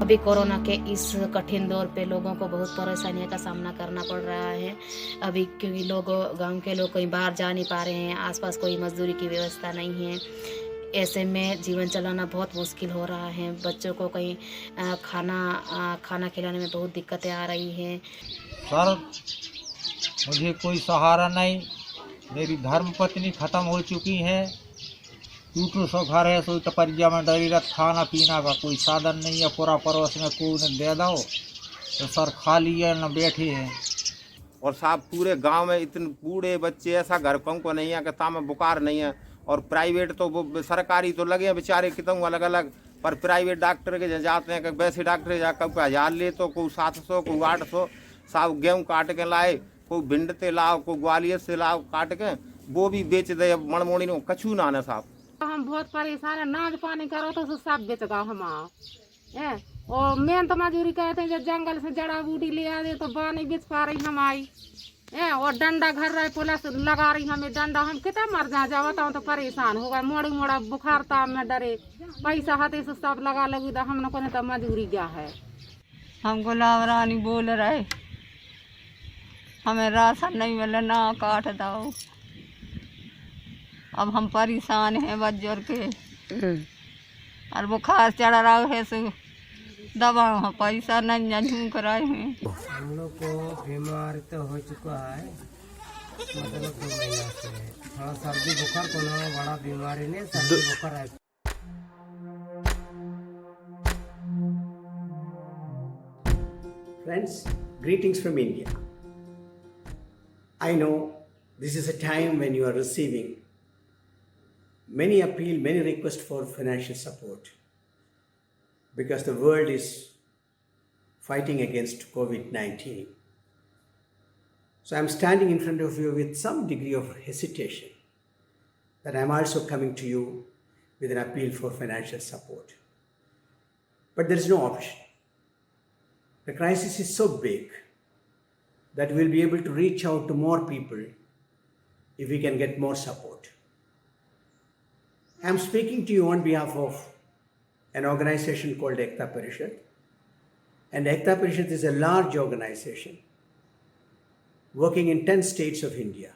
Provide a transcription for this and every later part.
अभी कोरोना के इस कठिन दौर पे लोगों को बहुत परेशानियों का सामना करना पड़ रहा है। अभी क्योंकि गांव के लोग कहीं बाहर जा नहीं पा रहे हैं, आसपास कोई मजदूरी की व्यवस्था नहीं है। ऐसे में जीवन चलाना बहुत मुश्किल हो रहा है। बच्चों को कहीं खाना खिलाने में बहुत दिक्कतें आ रही हैं। सर, मुझे कोई सहारा नहीं। मेरी धर्म पत्नी ख़त्म हो चुकी है। टूटू सो घर है, सोई टपरिया में डरी रख, खाना पीना का कोई साधन नहीं है। पूरा पड़ोस में कोई ने दे दो तो सर खाली है न बैठे हैं। और साहब पूरे गांव में इतने बूढ़े बच्चे, ऐसा घर को नहीं है कि ताम बुखार नहीं है। और प्राइवेट तो वो सरकारी तो लगे हैं बेचारे कितने अलग अलग, पर प्राइवेट डॉक्टर के जहाँ जाते हैं कि वैसे डॉक्टर जा कब 1000 ले तो कोई 700 कोई 800। साहब गेहूँ काट के लाए, कोई भिंड से लाओ, कोई ग्वालियर से लाओ काट के, वो भी बेच दे। मणमोणी ने कछू ना ना साहब। हम बहुत परेशान है, नाज पानी करो तो सब बेच गए हम है। और मेन तो मजूरी करते हैं, जब जंगल से जड़ा बूटी ले आते तो बानी बेच पा रही हम आई है। और डंडा घर रहे पुलिस लगा रही हमें डंडा, हम कितना मर जा बताओ तो परेशान हो गए। मोड़ी मोड़ा बुखार ताप में डरे, पैसा हाथे से सब लगा लगी तो हम लोगों ने तो मजूरी क्या है। हम गुलाब रानी बोल रहे, हमें राशन नहीं मिले ना काट दो। अब हम परेशान हैं बज्जर के, और बुखार चढ़ रहा है सो दवा पैसा नहीं झूक रहे हैं। हम लोग को बीमार तो हो चुका है, मतलब 2 महीना से थोड़ा सर्दी बुखार को ना, बड़ा बीमारी नहीं, सर्दी बुखार है। Friends, greetings from India. I know this is a time when you are receiving many appeal, many requests for financial support because the world is fighting against COVID-19. So I'm standing in front of you with some degree of hesitation that I'm also coming to you with an appeal for financial support. But there is no option. The crisis is so big that we'll be able to reach out to more people if we can get more support. I'm speaking to you on behalf of an organization called Ekta Parishad. And Ekta Parishad is a large organization working in 10 states of India.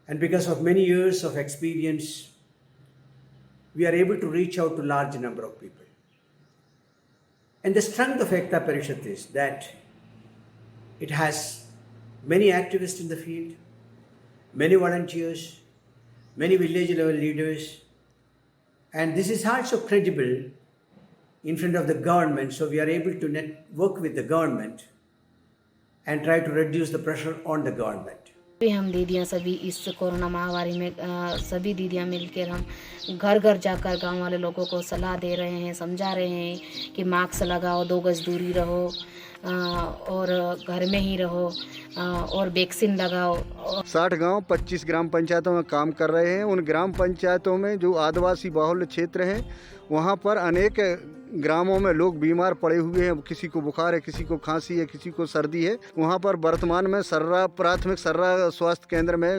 And because of many years of experience, we are able to reach out to a large number of people. And the strength of Ekta Parishad is that it has many activists in the field, many volunteers, many village level leaders, and this is also credible in front of the government, so we are able to work with the government and try to reduce the pressure on the government. हम दीदियाँ सभी इस corona महामारी में सभी दीदियाँ मिलकर हम घर घर जाकर गांव वाले लोगों को सलाह दे रहे हैं, समझा रहे हैं कि मास्क लगाओ, 2 गज दूरी रहो, और घर में ही रहो, और वैक्सीन लगाओ। 60 गांव 25 ग्राम पंचायतों में काम कर रहे हैं। उन ग्राम पंचायतों में जो आदिवासी बाहुल्य क्षेत्र हैं, वहां पर अनेक ग्रामों में लोग बीमार पड़े हुए हैं। किसी को बुखार है, किसी को खांसी है, किसी को सर्दी है। वहां पर वर्तमान में प्राथमिक सर्रा स्वास्थ्य केंद्र में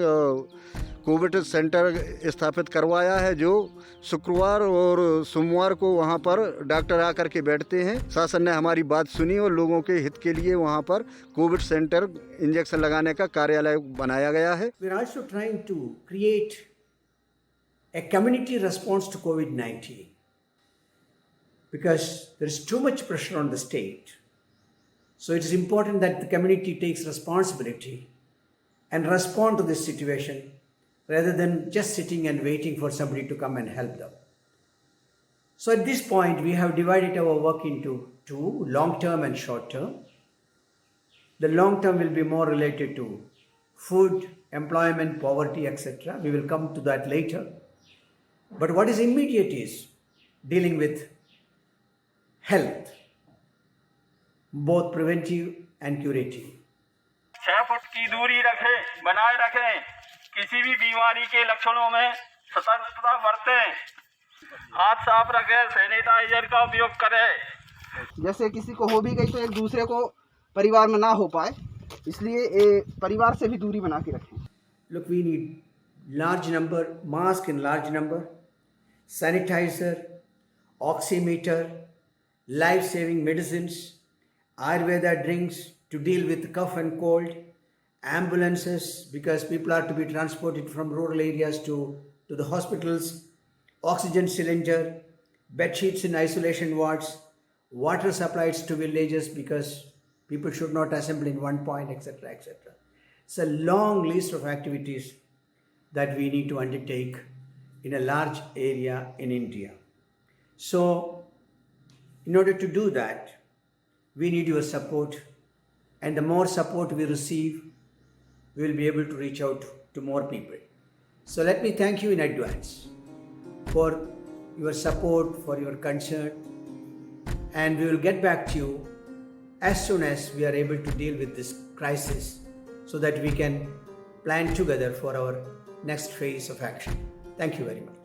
कोविड सेंटर स्थापित करवाया है, जो शुक्रवार और सोमवार को वहां पर डॉक्टर आकर के बैठते हैं। शासन ने हमारी बात सुनी और लोगों के हित के लिए वहां पर कोविड सेंटर इंजेक्शन लगाने का कार्यालय बनाया गया है। We are also trying to create a community response to COVID-19 because there is too much pressure on the state. So it is important that the community takes responsibility and respond to this situation rather than just sitting and waiting for somebody to come and help them. So at this point, we have divided our work into 2, long-term and short-term. The long-term will be more related to food, employment, poverty, etc. We will come to that later. But what is immediate is dealing with health, both preventive and curative. 6 foot की दूरी बनाए रखें। किसी भी बीमारी के लक्षणों में सतर्कता बरतें। हाथ साफ रखें, सैनिटाइजर का उपयोग करें। जैसे किसी को हो भी गई तो एक दूसरे को परिवार में ना हो पाए, इसलिए परिवार से भी दूरी बना के रखें। Look, we need large number, mask in large number, sanitizer, oximeter, life-saving medicines, Ayurveda drinks to deal with cough and cold, ambulances because people are to be transported from rural areas to the hospitals, oxygen cylinder, bed sheets in isolation wards, water supplies to villages because people should not assemble in one point, etc., etc. It's a long list of activities that we need to undertake in a large area in India. So, in order to do that, we need your support, and the more support we receive, we will be able to reach out to more people. So let me thank you in advance for your support, for your concern, and we will get back to you as soon as we are able to deal with this crisis so that we can plan together for our next phase of action. Thank you very much.